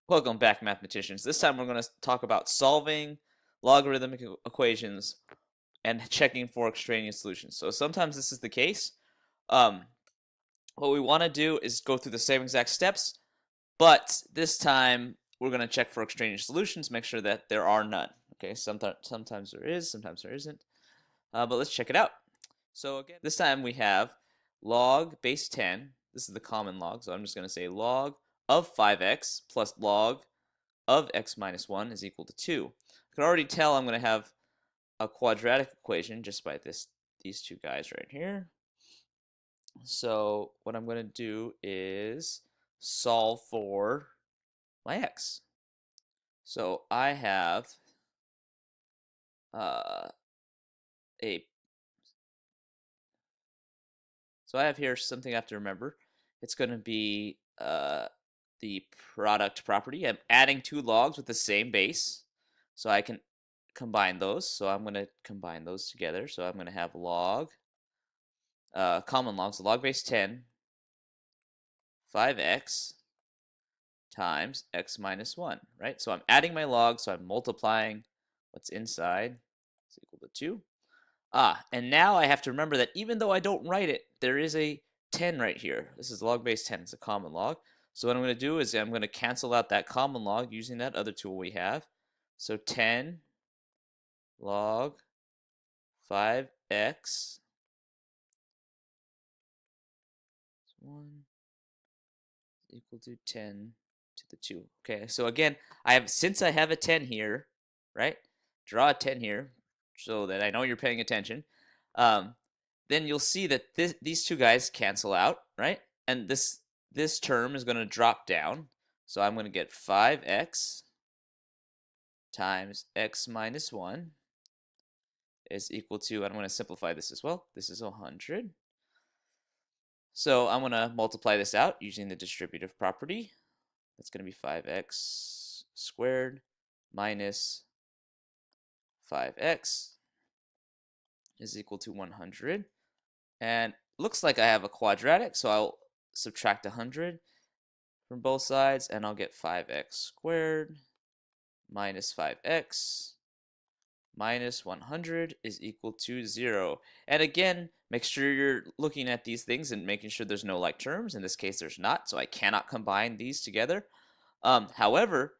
Welcome back, mathematicians. This time we're going to talk about solving logarithmic equations and checking for extraneous solutions. So sometimes this is the case. Um, what we want to do is go through the same exact steps, but this time we're going to check for extraneous solutions, make sure that there are none. Okay, sometimes there is, sometimes there isn't. But let's check it out. So again, this time we have log base 10. This is the common log, so I'm just going to say log of 5x plus log of x minus 1 is equal to 2. I can already tell I'm going to have a quadratic equation just by these two guys right here. So what I'm going to do is solve for my x. So I have uh, a so I have here something I have to remember. It's going to be the product property. I'm adding two logs with the same base, so I can combine those. So I'm going to combine those together. So I'm going to have log, common log, so log base 10, 5x times x minus 1, right? So I'm adding my logs, so I'm multiplying what's inside. It's equal to 2. And now I have to remember that even though I don't write it, there is a 10 right here. This is log base 10. It's a common log. So what I'm going to do is I'm going to cancel out that common log using that other tool we have. So 10 log 5x 1 equal to 10 to the 2. Okay, so again, since I have a 10 here, right? Draw a 10 here so that I know you're paying attention. Then you'll see that these two guys cancel out, right? And this term is going to drop down. So I'm going to get 5x times x minus 1 is equal to, and I'm going to simplify this as well. This is 100. So I'm going to multiply this out using the distributive property. That's going to be 5x squared minus 5x is equal to 100. And looks like I have a quadratic, so I'll subtract 100 from both sides, and I'll get 5x squared minus 5x minus 100 is equal to 0. And again, make sure you're looking at these things and making sure there's no like terms. In this case, there's not, so I cannot combine these together. However,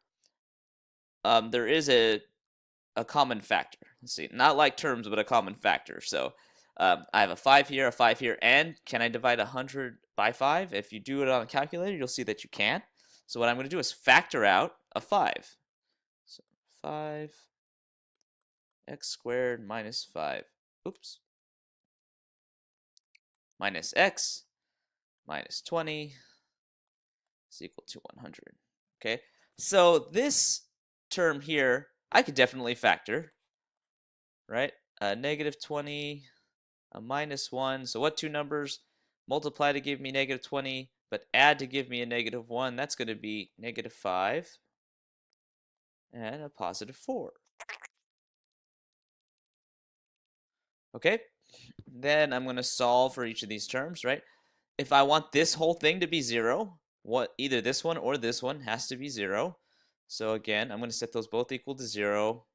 there is a common factor. Let's see, not like terms, but a common factor. So I have a 5 here, and can I divide 100 by 5? If you do it on a calculator, you'll see that you can. So what I'm going to do is factor out a 5. So 5x squared minus 5. Oops. Minus x minus 20 is equal to 100. Okay, so this term here, I could definitely factor, right? Negative 20, a minus 1. So what two numbers multiply to give me negative 20, but add to give me a negative 1? That's going to be negative 5 and a positive 4. Okay, then I'm going to solve for each of these terms, right? If I want this whole thing to be 0, either this one or this one has to be 0. So again, I'm going to set those both equal to 0.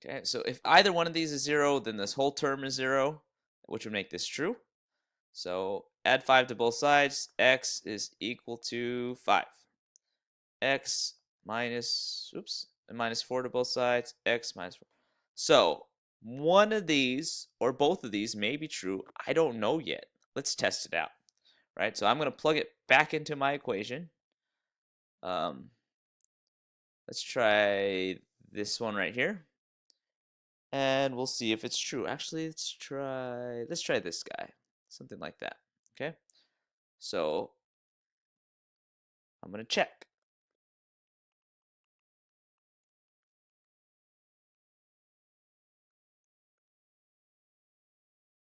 Okay, so if either one of these is 0, then this whole term is 0, which would make this true. So add 5 to both sides. X is equal to 5. X minus, oops, and minus 4 to both sides. X minus 4. So one of these or both of these may be true. I don't know yet. Let's test it out. Right, so I'm going to plug it back into my equation. Let's try this one right here. And we'll see if it's true. Actually, let's try this guy. Something like that. Okay? So I'm going to check.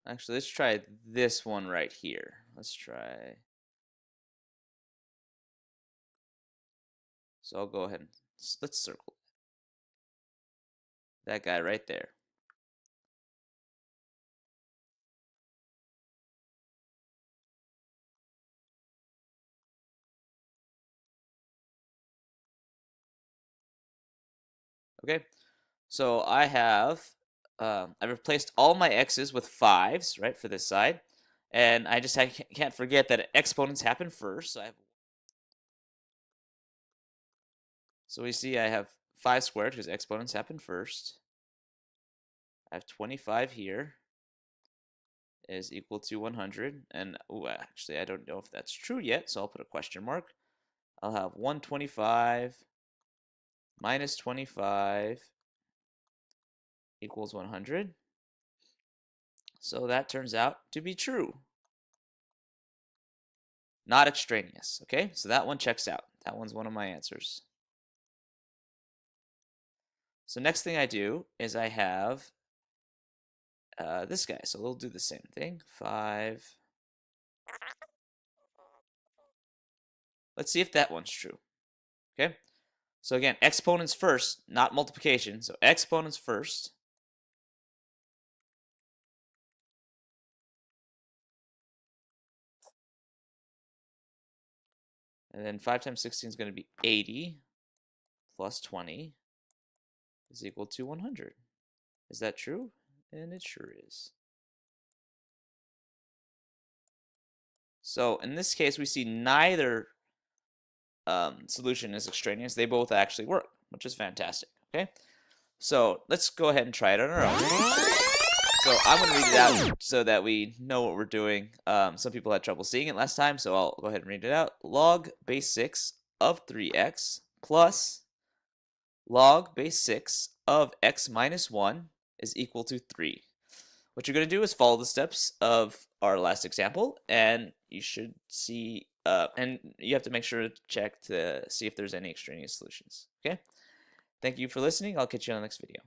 Actually, let's try this one right here. Let's try. So I'll go ahead and let's circle that guy right there. Okay, so I've replaced all my x's with 5s, right, for this side. And I can't forget that exponents happen first. So we see I have 5 squared because exponents happen first. I have 25 here is equal to 100. And actually, I don't know if that's true yet, so I'll put a question mark. I'll have 125 minus 25 equals 100. So that turns out to be true. Not extraneous, okay? So that one checks out. That one's one of my answers. So next thing I do is I have this guy. So we'll do the same thing. 5. Let's see if that one's true, okay? So again, exponents first, not multiplication. So exponents first. And then 5 times 16 is going to be 80 plus 20 is equal to 100. Is that true? And it sure is. So in this case, we see neither solution is extraneous. They both actually work, which is fantastic. Okay, so let's go ahead and try it on our own. So I'm going to read it out so that we know what we're doing. Some people had trouble seeing it last time, so I'll go ahead and read it out. Log base 6 of 3x plus log base 6 of x minus 1 is equal to 3. What you're going to do is follow the steps of our last example, and you should see, and you have to make sure to check to see if there's any extraneous solutions. Okay? Thank you for listening. I'll catch you on the next video.